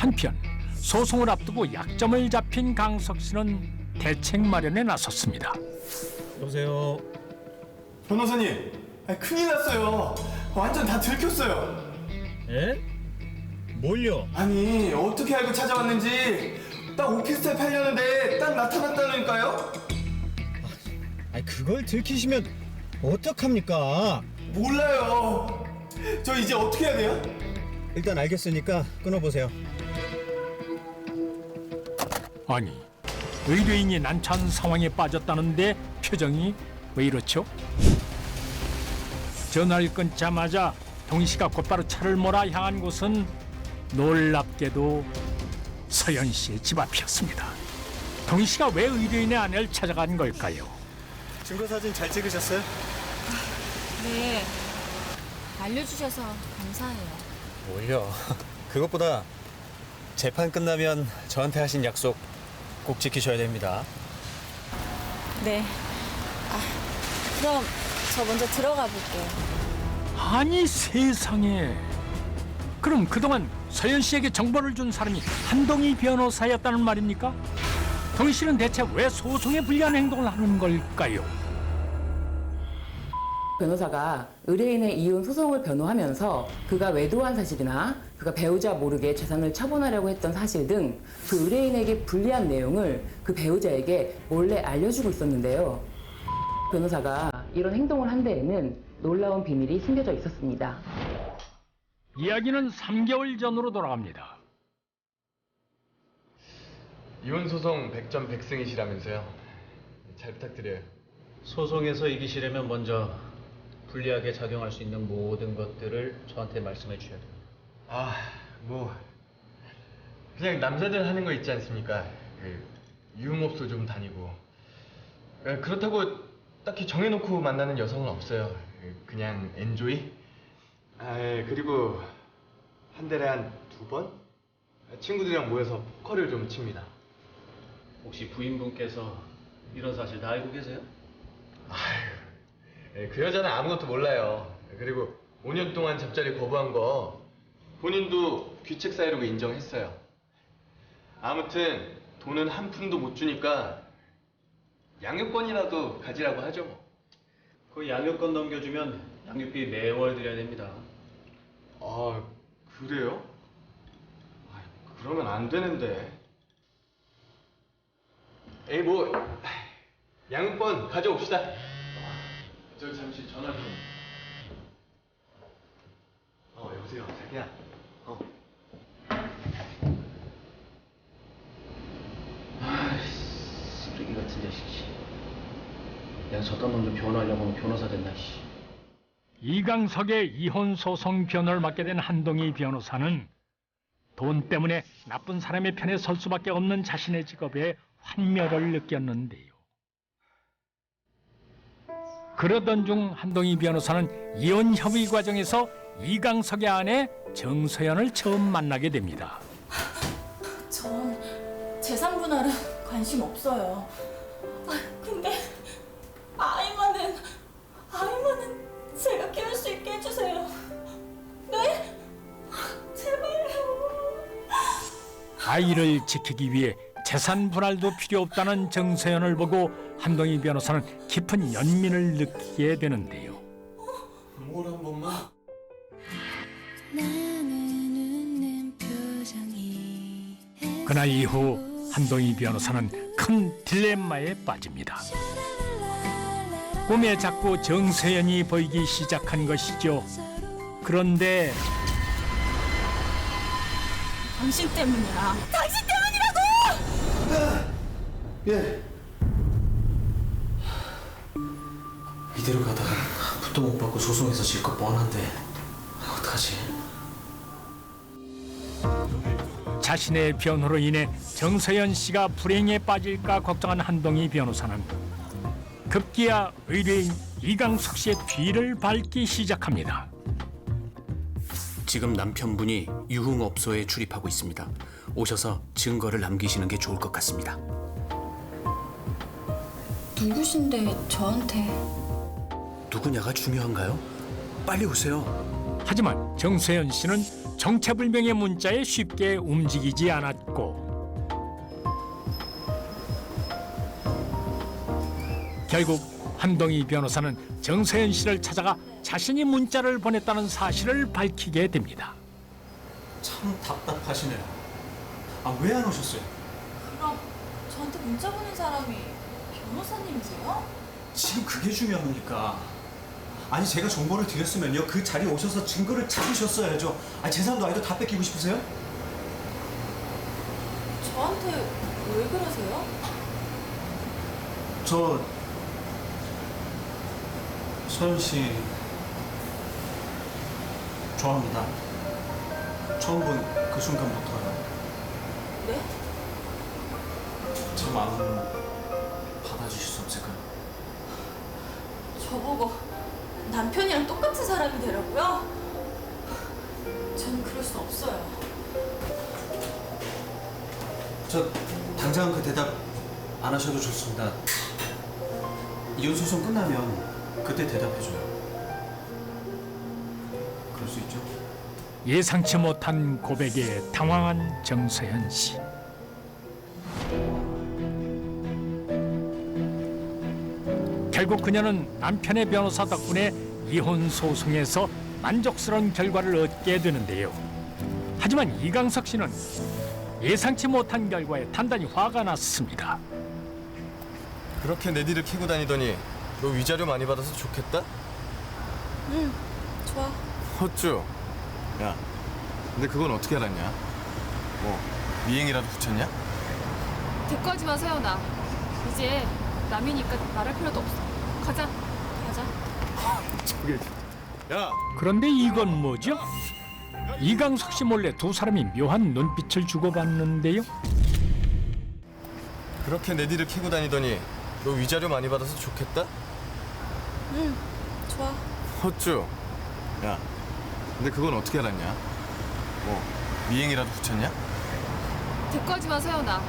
한편 소송을 앞두고 약점을 잡힌 강석 씨는 대책 마련에 나섰습니다. 여보세요. 변호사님, 큰일 났어요. 완전 다 들켰어요. 에? 뭘요? 아니, 어떻게 알고 찾아왔는지 딱 오피스텔 팔려는데 딱 나타났다니까요? 아니 그걸 들키시면 어떡합니까? 몰라요. 저 이제 어떻게 해야 돼요? 일단 알겠으니까 끊어보세요. 아니, 의뢰인이 난처한 상황에 빠졌다는데 표정이 왜 이렇죠? 전화를 끊자마자 동희 씨가 곧바로 차를 몰아 향한 곳은 놀랍게도 서연 씨의 집 앞이었습니다. 동희 씨가 왜 의뢰인의 아내를 찾아간 걸까요? 증거사진 잘 찍으셨어요? 네, 알려주셔서 감사해요. 뭘요? 그것보다 재판 끝나면 저한테 하신 약속 꼭 지키셔야 됩니다. 네. 그럼 저 먼저 들어가 볼게요. 아니 세상에. 그럼 그동안 서연 씨에게 정보를 준 사람이 한동희 변호사였다는 말입니까? 동희 씨는 대체 왜 소송에 불리한 행동을 하는 걸까요? 변호사가 의뢰인의 이혼 소송을 변호하면서 그가 외도한 사실이나 그가 배우자 모르게 재산을 처분하려고 했던 사실 등 그 의뢰인에게 불리한 내용을 그 배우자에게 몰래 알려주고 있었는데요. 변호사가 이런 행동을 한 데에는 놀라운 비밀이 숨겨져 있었습니다. 이야기는 3개월 전으로 돌아갑니다. 이혼 소송 100점 100승이시라면서요. 잘 부탁드려요. 소송에서 이기시려면 먼저 불리하게 작용할 수 있는 모든 것들을 저한테 말씀해 주셔야 돼요. 뭐 그냥 남자들 하는 거 있지 않습니까? 유흥업소 좀 다니고. 그렇다고 딱히 정해놓고 만나는 여성은 없어요. 그냥 엔조이? 그리고 한 달에 한 2번? 친구들이랑 모여서 포커를 좀 칩니다. 혹시 부인분께서 이런 사실 다 알고 계세요? 그 여자는 아무것도 몰라요. 그리고 5년 동안 잡자리 거부한 거 본인도 귀책 사유로 인정했어요. 아무튼 돈은 한 푼도 못 주니까 양육권이라도 가지라고 하죠 뭐. 그 양육권 넘겨주면 양육비 매월 드려야 됩니다. 그래요? 그러면 안 되는데. 뭐 양육권 가져옵시다. 저 잠시 전화 좀. 여보세요, 자기야. 쓰레기 같은 자식. 내가 저딴 놈 좀 변호하려고 하면 변호사 됐나 씨. 이강석의 이혼 소송 변호를 맡게 된 한동희 변호사는 돈 때문에 나쁜 사람의 편에 설 수밖에 없는 자신의 직업에 환멸을 느꼈는데요. 그러던 중 한동희 변호사는 이혼 협의 과정에서 이강석의 아내 정서연을 처음 만나게 됩니다. 전 재산 분할은 관심 없어요. 근데 아이만은 제가 키울 수 있게 해주세요. 네? 제발요. 아이를 지키기 위해 재산 분할도 필요 없다는 정서연을 보고 한동희 변호사는 깊은 연민을 느끼게 되는데요. 뭘 한 번만. 그날 이후 한동희 변호사는 큰 딜레마에 빠집니다. 꿈에 자꾸 정서연이 보이기 시작한 것이죠. 그런데 당신 때문이야. 당신 때문이라고! 예. 이대로 가다가 풋도 못 받고 소송에서 질 거 뻔한데 어떡하지? 자신의 변호로 인해 정서연 씨가 불행에 빠질까 걱정한 한동희 변호사는 급기야 의뢰인 이강석 씨의 뒤를 밟기 시작합니다. 지금 남편분이 유흥업소에 출입하고 있습니다. 오셔서 증거를 남기시는 게 좋을 것 같습니다. 누구신데 저한테? 누구냐가 중요한가요? 빨리 오세요. 하지만 정서연 씨는 정체불명의 문자에 쉽게 움직이지 않았고 결국 한동희 변호사는 정서연 씨를 찾아가 자신이 문자를 보냈다는 사실을 밝히게 됩니다. 참 답답하시네요. 아, 왜 안 오셨어요? 그럼 저한테 문자 보낸 사람이 변호사님이세요? 지금 그게 중요합니까? 아니, 제가 정보를 드렸으면요, 그 자리에 오셔서 증거를 찾으셨어야죠. 아니, 재산도 아니도 다 뺏기고 싶으세요? 저한테 왜 그러세요? 서연 씨 좋아합니다. 처음 본 그 순간부터요. 네? 제 마음 받아주실 수 없을까요? 저보고 남편이랑 똑같은 사람이 되라고요? 저는 그럴 수 없어요. 저 당장 그 대답 안 하셔도 좋습니다. 이혼 소송 끝나면 그때 대답해줘요. 그럴 수 있죠? 예상치 못한 고백에 당황한 정서연 씨. 결국 그녀는 남편의 변호사 덕분에 이혼 소송에서 만족스러운 결과를 얻게 되는데요. 하지만 이강석 씨는 예상치 못한 결과에 단단히 화가 났습니다. 그렇게 내 뒤를 캐고 다니더니 너 위자료 많이 받아서 좋겠다? 응, 좋아. 헛쭈. 야, 근데 그건 어떻게 알았냐? 뭐 미행이라도 붙였냐? 대꾸하지 마, 세연아. 이제 남이니까 말할 필요도 없어. 가자. 가자. 저기. 야, 그런데 이건 뭐죠? 이강석 씨 몰래 두 사람이 묘한 눈빛을 주고받는데요. 그렇게 내 뒤를 캐고 다니더니 너 위자료 많이 받아서 좋겠다? 응, 좋아. 헛쭈. 야, 근데 그건 어떻게 알았냐? 뭐 미행이라도 붙였냐? 대꾸하지 마, 세연아.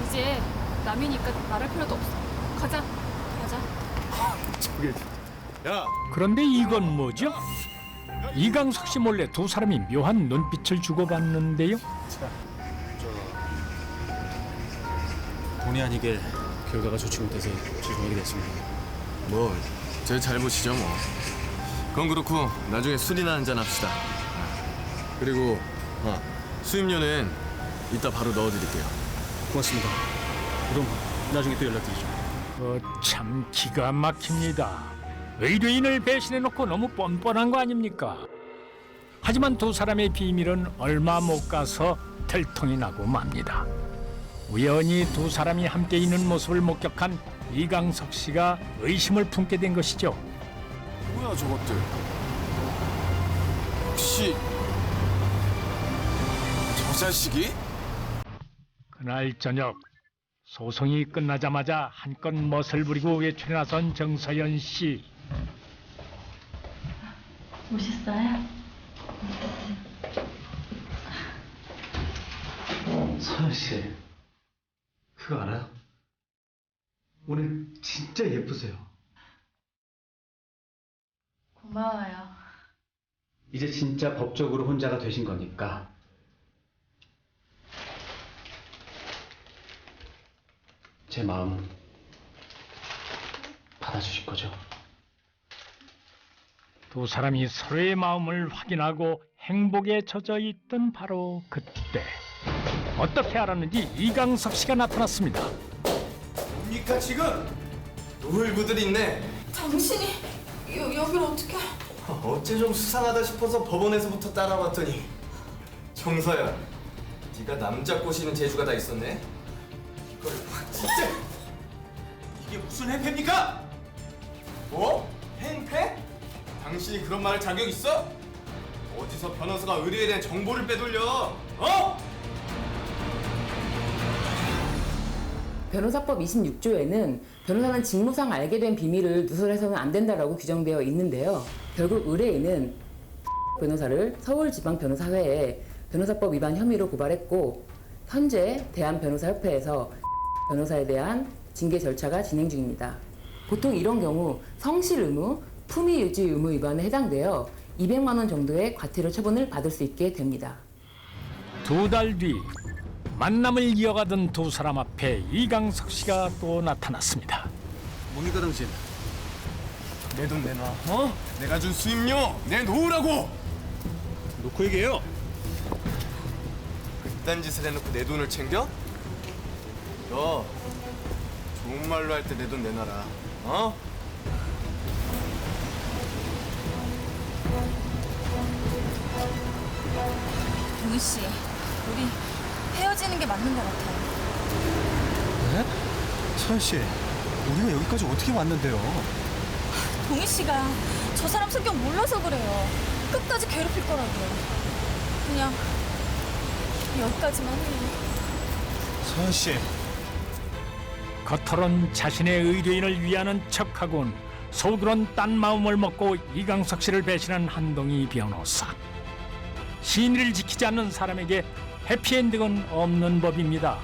이제 남이니까 말할 필요도 없어. 가자. 가자. 저기. 야, 그런데 이건 뭐죠? 이강석 씨 몰래 두 사람이 묘한 눈빛을 주고받는데요. 본의 아니게 결과가 좋지 못해서 죄송하게 됐습니다. 뭐 제 잘못이죠 뭐. 그건 그렇고 나중에 술이나 한잔 합시다. 그리고 수임료는 이따 바로 넣어드릴게요. 고맙습니다. 그럼 나중에 또 연락드리죠. 참 기가 막힙니다. 의뢰인을 배신해놓고 너무 뻔뻔한 거 아닙니까? 하지만 두 사람의 비밀은 얼마 못 가서 들통이 나고 맙니다. 우연히 두 사람이 함께 있는 모습을 목격한 이강석 씨가 의심을 품게 된 것이죠. 뭐야 저것들? 혹시 저 자식이? 그날 저녁 소송이 끝나자마자 한껏 멋을 부리고 외출에 나선 정서연 씨. 오셨어요? 서연 씨, 그거 알아요? 오늘 진짜 예쁘세요. 고마워요. 이제 진짜 법적으로 혼자가 되신 거니까 제 마음 받아주실 거죠? 두 사람이 서로의 마음을 확인하고 행복에 젖어 있던 바로 그때 어떻게 알았는지 이강석 씨가 나타났습니다. 뭡니까 지금? 노을부들 있네. 당신이 여기를 어떻게... 어째 좀 수상하다 싶어서 법원에서부터 따라왔더니 정서연, 네가 남자 꼬시는 재주가 다 있었네. 이걸 확 진짜... 이게 무슨 행패입니까? 뭐? 행패? 당신이 그런 말할 자격 있어? 어디서 변호사가 의뢰에 대한 정보를 빼돌려? 어? 변호사법 26조에는 변호사는 직무상 알게 된 비밀을 누설해서는 안 된다라고 규정되어 있는데요. 결국 의뢰인은 변호사를 서울지방변호사회에 변호사법 위반 혐의로 고발했고 현재 대한변호사협회에서 변호사에 대한 징계 절차가 진행 중입니다. 보통 이런 경우 성실 의무, 품위 유지 의무 위반에 해당되어 200만 원 정도의 과태료 처분을 받을 수 있게 됩니다. 2달 뒤 만남을 이어가던 두 사람 앞에 이강석 씨가 또 나타났습니다. 뭡니까 당신? 내 돈 내놔. 어? 내가 준 수임료 내놓으라고. 놓고 얘기해요. 그딴 짓을 해놓고 내 돈을 챙겨? 너 좋은 말로 할 때 내 돈 내놔라. 어? 동희 씨, 우리 헤어지는 게 맞는 것 같아요. 네? 서현 씨, 우리가 여기까지 어떻게 왔는데요? 동희 씨가 저 사람 성격 몰라서 그래요. 끝까지 괴롭힐 거라고요. 그냥 여기까지만 해요. 서현 씨. 겉으론 자신의 의뢰인을 위하는 척하곤 속으론 딴 마음을 먹고 이강석 씨를 배신한 한동희 변호사. 신의를 지키지 않는 사람에게 해피엔딩은 없는 법입니다.